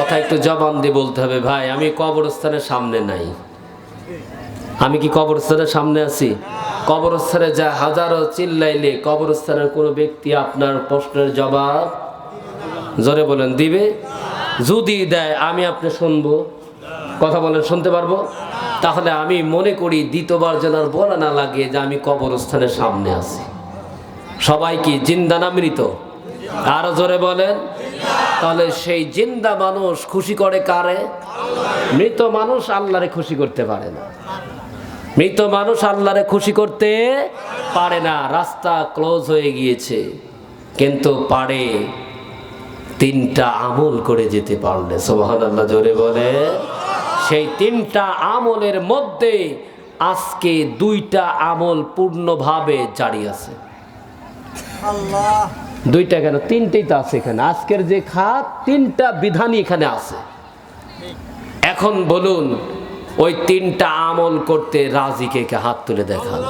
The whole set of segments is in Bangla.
কথা একটু জবান দিয়ে বলতে হবে। ভাই, আমি কবরস্থানের সামনে নাই। আমি কি কবরস্থানের সামনে আছি? কবরস্থানে যা হাজারো চিল্লাইলে কবরস্থানের কোনো ব্যক্তি আপনার প্রশ্নের জবাব জোরে বলেন দিবে? যদি দেয় আমি আপনি শুনবো? কথা বলেন, শুনতে পারবো? তাহলে আমি মনে করি দ্বিতীয়বার যেন আর বলা না লাগে যে আমি কবরস্থানের সামনে আছি। সবাই কি জিন্দা না মৃত? আরো জোরে বলেন। তাহলে সেই জিন্দা মানুষ খুশি করে কারে? মৃত মানুষ আল্লাহরে খুশি করতে পারে না। মৃত মানুষ আল্লাহরে খুশি করতে পারে না। রাস্তা ক্লোজ হয়ে গিয়েছে, কিন্তু পারে তিনটা আমল করে যেতে পারলে। সুবহানাল্লাহ, জোরে বলে। সেই তিনটা আমলের মধ্যে আজকে দুইটা আমল পূর্ণভাবে জারি আছে। দুইটা কেন, তিনটেই তো আছে এখানে। আজকের যে খাত, তিনটা বিধানই এখানে আছে। এখন বলুন, ওই তিনটা আমল করতে রাজি কে কে? হাত তুলে দেখান।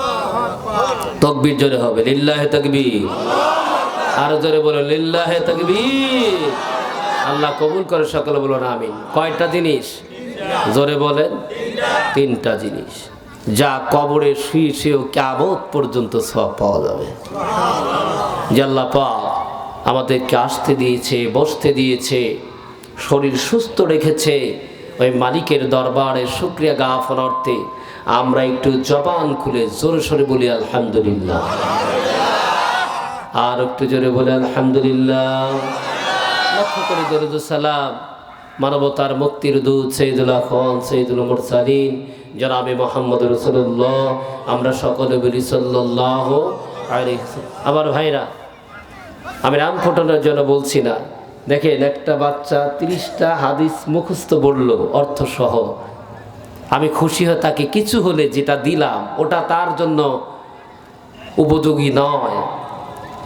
তাকবীর জোরে হবে, লিল্লাহে তাকবীর। আরো জোরে বলুন, লিল্লাহে তাকবীর। আল্লাহ কবুল করে, সকলে বলুন আমিন। কয়টা জিনিস? জোরে বলেন। তিনটা জিনিস, যা কবরে শুয়ে শুয়েও কিয়ামত পর্যন্ত সওয়াব পাওয়া যাবে। যে আল্লাহ পাক আমাদেরকে আসতে দিয়েছে, বসতে দিয়েছে, শরীর সুস্থ রেখেছে, ওই মালিকের দরবারে শুকরিয়া জ্ঞাপন অর্থে আমরা একটু জবান খুলে জোরে সোরে বলি আলহামদুলিল্লাহ। আর একটু জোরে বলে আলহামদুলিল্লাহ। লক্ষ্য করে দরুদ সালাম মানবতার মুক্তির দূত সাইয়্যিদুল আখওয়ান সাইয়্যিদুল মুরসালিন জনাবে মুহাম্মদ রাসূলুল্লাহ, আমরা সকলে বলি সাল্লাল্লাহু আলাইহি ওয়াসাল্লাম। আমার ভাইরা, আমি নাম ফোটানোর জন্য বলছি না। দেখেন, একটা বাচ্চা 30টা হাদিস মুখস্থ বললো অর্থ সহ। আমি খুশি হয়ে তাকে কিছু হলে যেটা দিলাম ওটা তার জন্য উপযোগী নয়,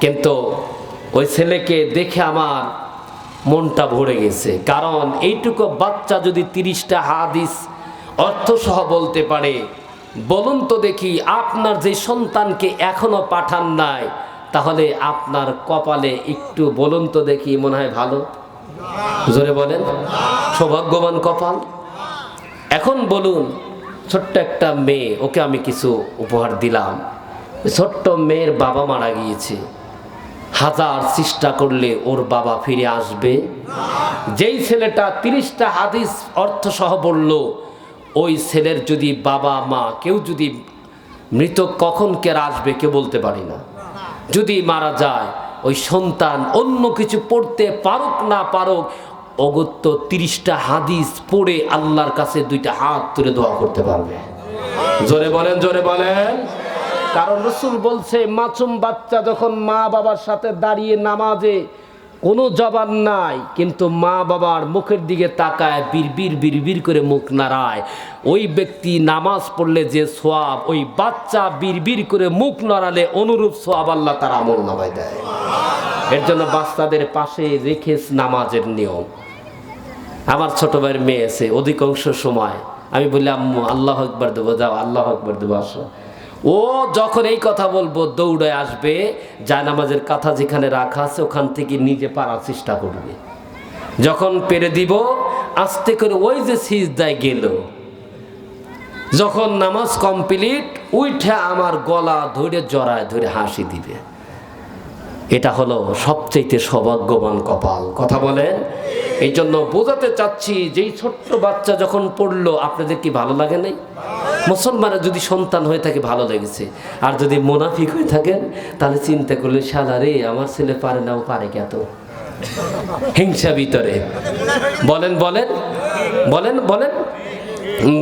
কিন্তু ওই ছেলেকে দেখে আমার মনটা ভরে গেছে। কারণ এইটুকু বাচ্চা যদি 30টা হাদিস অর্থ সহ বলতে পারে, বলুন তো দেখি, আপনার যে সন্তানকে এখনো পাঠান নাই, তাহলে আপনার কপালে একটু বলুন তো দেখি, মনে হয় ভালো? জোরে বলেন, সৌভাগ্যবান কপাল। এখন বলুন, ছোট্ট একটা মেয়ে, ওকে আমি কিছু উপহার দিলাম। ছোট্ট মেয়ের বাবা মারা গিয়েছে, হাজার চেষ্টা করলে ওর বাবা ফিরে আসবে? যেই ছেলেটা 30টা হাদিস অর্থ সহ বলল, ওই ছেলের যদি বাবা মা কেউ যদি মৃত, কখন কে আসবে কেউ বলতে পারি না। যদি মারা যায়, ওই সন্তান অন্য কিছু পড়তে পারুক না পারুক, অগত্য 30টা হাদিস পড়ে আল্লাহর কাছে 2টা হাত তুলে দোয়া করতে পারবে। জোরে বলেন, জোরে বলেন। কারণ রাসূল বলছে, মাসুম বাচ্চা যখন মা বাবার সাথে দাঁড়িয়ে নামাজে কোনো জবান নাই, কিন্তু মা বাবার মুখের দিকে তাকায়, বিড়বিড় বিড়বিড় করে মুখ নাড়ায়, ওই ব্যক্তি নামাজ পড়লে যে সওয়াব, ওই বাচ্চা বিড়বিড় করে মুখ নাড়ালে অনুরূপ সওয়াব আল্লাহ তার আমল নামায় দেয়। এর জন্য বাচ্চাদের পাশে রেখে নামাজের নিয়ম। আমার ছোট ভাইয়ের মেয়ে আছে, অধিকাংশ সময় আমি বলি, আম্মু আল্লাহু আকবার দেবো, যাও আল্লাহু আকবার দেবো, আসো। ও যখন এই কথা বলবো দৌড়ে আসবে, জায়নামাজের কাঁথা যেখানে রাখা আছে ওখান থেকে নিজে পারার চেষ্টা করবে। যখন পেরে দিব, আস্তে করে ওই যে সিজদায় গেল, যখন নামাজ কমপ্লিট, উঠে আমার গলা ধরে জড়ায় ধরে হাসি দিবে। এটা হলো সবচেয়ে সৌভাগ্যবান কপাল। কথা বলেন। এই জন্য বোঝাতে চাচ্ছি, যেই ছোট্ট বাচ্চা যখন পড়লো, আপনাদের কি ভালো লাগে নাই? মুসলমানের যদি সন্তান হয়ে থাকে ভালো লেগেছে। আর যদি মুনাফিক হয়ে থাকেন, তাহলে চিন্তা করলে, শালা রে, আমার ছেলে পারে না, ও পারে কে? এত হিংসা ভিতরে। বলেন বলেন বলেন বলেন।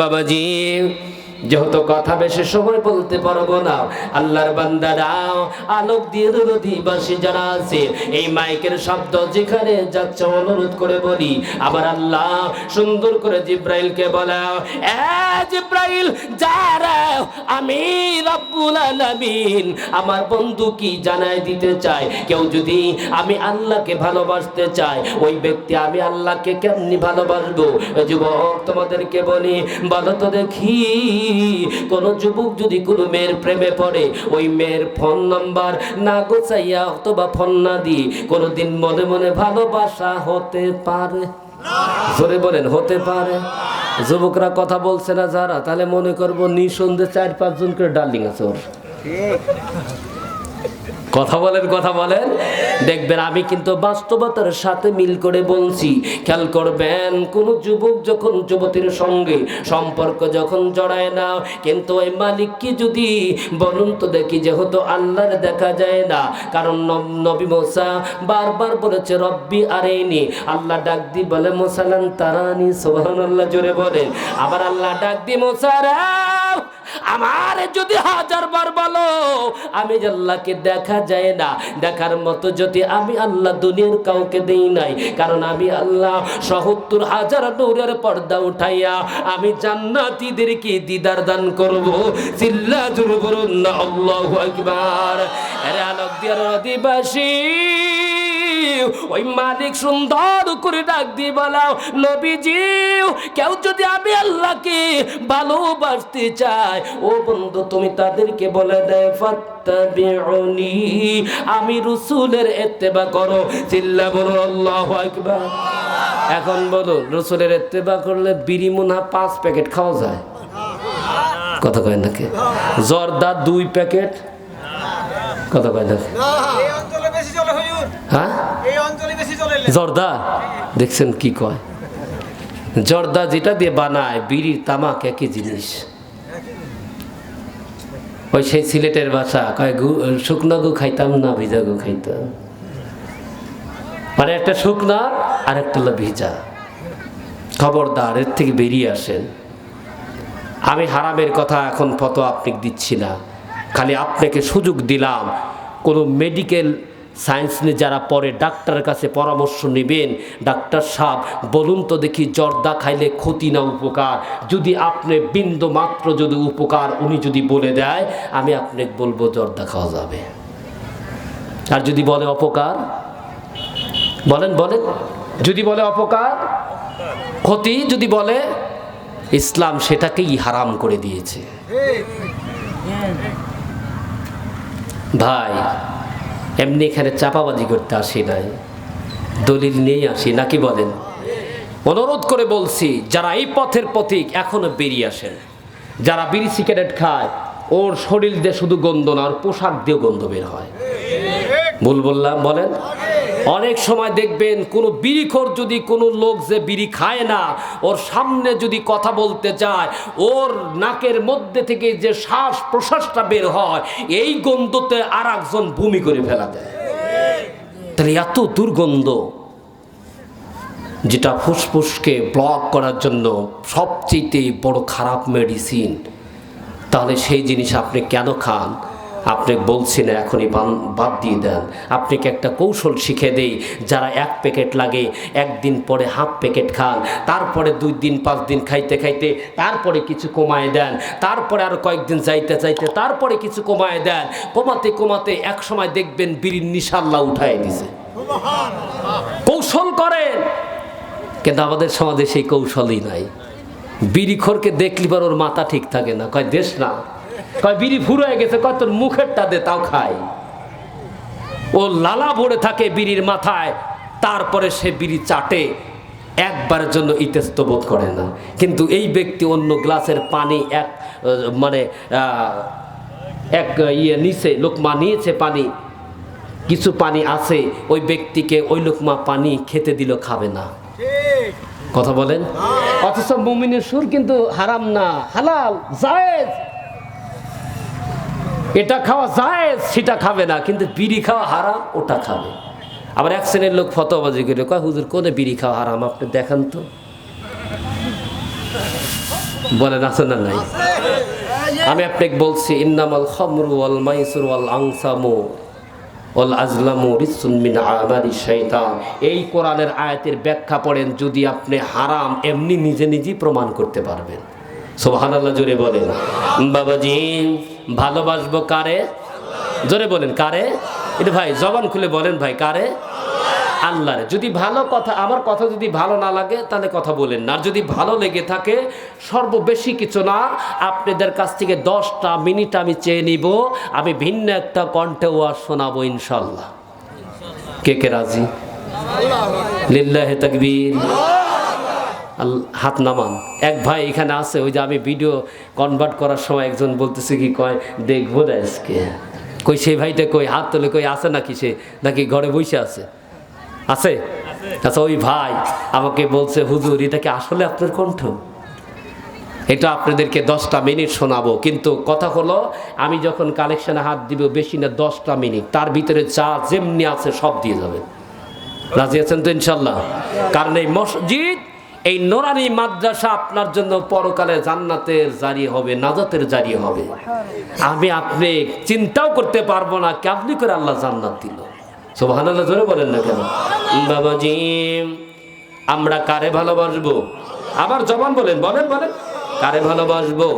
বাবাজি, যেহেতু কথা বেশি সময় বলতে পারবো না, আল্লাহর বান্দারা, আলোক দিয়ে অধিবাসী যারা আছে, এই মাইকের শব্দ যেখানে যাচ্ছে, অনুরোধ করে বলি, আবার আল্লাহ সুন্দর করে জিব্রাইলকে বলা, এ জিব্রাইল, যারা আমি রব্বুল আলামিন আমার বন্ধু কি জানাই দিতে চাই। কেউ যদি আমি আল্লাহকে ভালোবাসতে চায়, ওই ব্যক্তি আমি আল্লাহকে কেমনি ভালোবাসবো? যুবক, তোমাদেরকে বলি, বলো তো দেখি, কোন যুবক যদি কোনো মেয়ের প্রেমে পড়ে, ওই মেয়ের ফোন নাম্বার না গোছাইয়া অথবা ফোন না দিয়ে কোনোদিন মনে মনে ভালোবাসা হতে পারে? জোরে বলেন হতে পারে। যুবকরা কথা বলছে না যারা, তাহলে মনে করবো নিঃসন্দেহে 4-5 জন করে ডার্লিং আছে ওর। কথা বলেন, কথা বলেন। দেখবেন আমি কিন্তু বাস্তবতার সাথে মিল করে বলছি। খেয়াল করবেন, কোন যুবক যখন যুবতীর সঙ্গে সম্পর্ক যখন জড়ায় না, কিন্তু ওই মালিক কি যদি বলুন তো দেখি, যেহেতু আল্লাহর দেখা যায় না, কারণ নবী মুসা বারবার বলেছে রব্বি আরেনি, আল্লাহ ডাক দি বলে মুসালান তারানি, সুবহানাল্লাহ জোরে বলেন। আবার আল্লাহ ডাক দি মুসা রে আমার যদি 1000 বার বলো আমি আল্লাহকে দেখা যায় না, দেখার মতো যদি আমি আল্লাহ দুনিয়ার কাউকে দেই নাই, কারণ আমি আল্লাহ ৭০,০০০ নূরের পর্দা উঠাইয়া আমি জান্নাতীদেরকে দিদার দান করব। চিল্লা জোরে বলুন না আল্লাহু আকবার। আরে আলোক দিয়ার অধিবাসী ওই মালিক সুন্দর করে ডাক দিয়ে বলাও, নবীজি কেউ যদি আমি আল্লাহকে ভালোবাসতে চায়, ও বন্ধু তুমি তাদেরকে বলে দেয় ফাত্তাবিউনি, আমি রাসূলের ইত্তেবা করো। চিল্লা বলো আল্লাহু আকবার। এখন বলো রাসূলের ইত্তেবা করলে বিড়ি মুনা 5 প্যাকেট খাওয়া যায়? কথা কয় নাকি? জর্দা 2 প্যাকেট? কথা কয় নাকি? হ্যাঁ জর্দা দেখছেন কি কয়? জর্দা যেটা দিয়ে বানায় বিড়ির তামাক একই জিনিস। ওই সেই সিলেটের ভাষা কয় শুকনো গু খাইতাম না ভিজা গু খাইতাম, মানে একটা শুকনা আর একটা হলো ভিজা। খবরদার এর থেকে বেরিয়ে আসেন। আমি হারামের কথা এখন ফতোয়া আপনাকে দিচ্ছি না, খালি আপনাকে সুযোগ দিলাম। কোনো মেডিকেল সায়েন্স নিয়ে যারা পরে ডাক্তারের কাছে পরামর্শ নেবেন, ডাক্তার সাহেব বলুন তো দেখি জর্দা খাইলে ক্ষতি না উপকার? যদি আপনি বিন্দু মাত্র যদি উপকার উনি যদি বলে দেয়, আমি আপনাকে বলবো জর্দা খাওয়া যাবে। আর যদি বলে অপকার, বলেন বলেন, যদি বলে অপকার ক্ষতি যদি বলে, ইসলাম সেটাকেই হারাম করে দিয়েছে। ভাই এমনি এখানে চাপাবাজি করতে আসি নাই, দলিল নিয়ে আসি নাকি বলেন? অনুরোধ করে বলছি, যারা এই পথের পথিক এখনো বেরিয়ে আসেন। যারা বিড়ি সিগারেট খায় ওর শরীর দিয়ে শুধু গন্ধ না, ওর পোশাক দিয়েও গন্ধ বের হয়। ভুল বললাম বলেন? অনেক সময় দেখবেন কোনো বিড়িখোর যদি কোনো লোক যে বিড়ি খায় না, ওর সামনে যদি কথা বলতে যায়, ওর নাকের মধ্যে থেকে যে শ্বাস প্রশ্বাসটা বের হয়, এই গন্ধতে আর একজন বমি করে ফেলা দেয়। তাহলে এত দুর্গন্ধ, যেটা ফুসফুসকে ব্লক করার জন্য সবচেয়ে বড় খারাপ মেডিসিন, তাহলে সেই জিনিস আপনি কেন খান? আপনি বলছি না এখনই বাদ দিয়ে দেন। আপনাকে একটা কৌশল শিখে দেই, যারা 1 প্যাকেট লাগে একদিন পরে হাফ প্যাকেট খান, তারপরে 2 দিন 5 দিন খাইতে খাইতে তারপরে কিছু কমায় দেন, তারপরে আরো কয়েকদিন যাইতে যাইতে তারপরে কিছু কমায় দেন, কমাতে কমাতে এক সময় দেখবেন বিড়ির নিশা আল্লাহ উঠায় দিছে। কৌশল করেন, কিন্তু আমাদের সমাজে সেই কৌশলই নাই। বিড়িখোরকে দেখলি পর ওর মাথা ঠিক থাকে না, কয় দেশ না, কয় বিড়ি ফুরায় গেছে, কয় তোর মুখেরটা দে তাও খায়। ও লালা ভরে থাকে বিড়ির মাথায়, তারপরে সে বিড়ি চাটে, একবারের জন্য ইতস্ত বোধ করে না। কিন্তু এই ব্যক্তি অন্য গ্লাসের পানি এক নিচে লোকমা নিয়েছে, পানি কিছু পানি আছে, ওই ব্যক্তিকে ওই লোকমা পানি খেতে দিল, খাবে না। কথা বলেন? অথচ মুমিনের সুর কিন্তু হারাম না, হালাল জায়েজ। এটা খাওয়া জায়েজ, সেটা খাবে না, কিন্তু বিড়ি খাওয়া হারাম, ওটা খাবে। আবার এক শ্রেণীর লোক ফতোয়াবাজি করে কয় হুজুর কোনে বিড়ি খাওয়া হারাম আপনি দেখান তো। বলেন আছে না নাই? আমি আপনাকে বলছি ইন্নামাল খামরু ওয়াল মাইসিরু ওয়াল আনসামু ওয়াল আজলামু রিজসুন মিন আমালি শাইতান। এই কোরআনের আয়াতের ব্যাখ্যা পড়েন, যদি আপনি হারাম এমনি নিজে নিজেই প্রমাণ করতে পারবেন। সুবহানাল্লাহ জোরে বলেন। বাবাজি ভালোবাসবো কারে? জোরে বলেন কারে? এটা ভাই জবান খুলে বলেন ভাই কারে? আল্লাহর। যদি ভালো কথা, আমার কথা যদি ভালো না লাগে তাহলে কথা বলেন না, আর যদি ভালো লেগে থাকে, সর্ববেশি কিছু না, আপনাদের কাছ থেকে 10টা মিনিট আমি চেয়ে নিব, আমি ভিন্ন একটা কণ্ঠে ওয়াজ শোনাবো ইনশাল্লাহ। কে কে রাজি? লিল্লাহি তাকবীর। হাত নামান। এক ভাই এখানে আছে, ওই যে আমি ভিডিও কনভার্ট করার সময় একজন বলতেছে কি কয় দেখবো না আজকে, কই সেই ভাইটা কই হাত তোলে, কই আছে নাকি, সে নাকি ঘরে বসে আছে? আছে? আচ্ছা, ওই ভাই আমাকে বলছে হুজুর এটা কি আসলে আপনার কণ্ঠ? এটা আপনাদেরকে 10টা মিনিট শোনাবো, কিন্তু কথা হলো আমি যখন কালেকশনে হাত দিব বেশি না 10টা মিনিট, তার ভিতরে যা যেমনি আছে সব দিয়ে যাবে। রাজি আছেন তো ইনশাল্লাহ? কারণ এই মসজিদ, এই নোরানি মাদ্রাসা আপনার জন্য পরকালে জান্নাতের জারি হবে, নাজাতের জারি হবে। আপনি চিন্তাও করতে পারবো না কেমনি করে আল্লাহ জান্নাত দিল। সুবহানাল্লাহ জোরে বলেন না কেন? বাবাজি, আমরা কারে ভালোবাসবো? আবার জবান বলেন, বলেন বলেন, কারে ভালোবাসবো?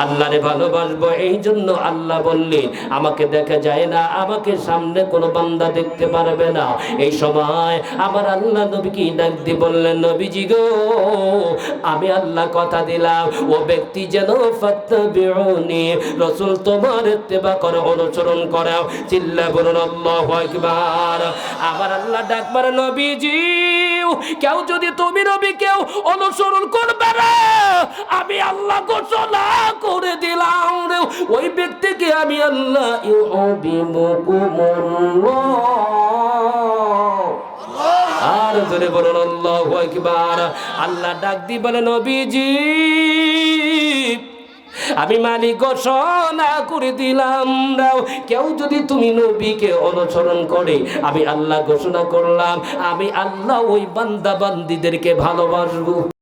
আল্লাহরে ভালোবাসবো। এই জন্য আল্লাহ বললেন আমাকে দেখা যায় না, আমাকে সামনে কোনো বান্দা দেখতে পারবে না। এই সময় আমার আল্লাহ নবীকে ডাক দিয়ে বললেন, নবীজি গো, আমি আল্লাহ কথা দিলাম ও ব্যক্তি যেন ফাত্তাবিউনি, রাসূল তোমার ইত্তেবা করে, অনুসরণ করে। চিল্লা বলুন আল্লাহু আকবার। আবার আল্লাহ ডাক মারে, নবীজি কেউ যদি তুমি নবীকেও অনুসরণ করবে না, আমি আল্লাহ ঘোষণা করে দিলাম ওই ব্যক্তিকে আমি আল্লাহ আর ধরে বলুন আল্লাহু আকবার। আল্লাহ ডাক দি বলে, নবীজি আমি মালিক ঘোষণা করে দিলাম, কেউ যদি তুমি নবীকে অনুসরণ করে, আমি আল্লাহ ঘোষণা করলাম আমি আল্লাহ ওই বান্দা বান্দীদেরকে ভালোবাসবো।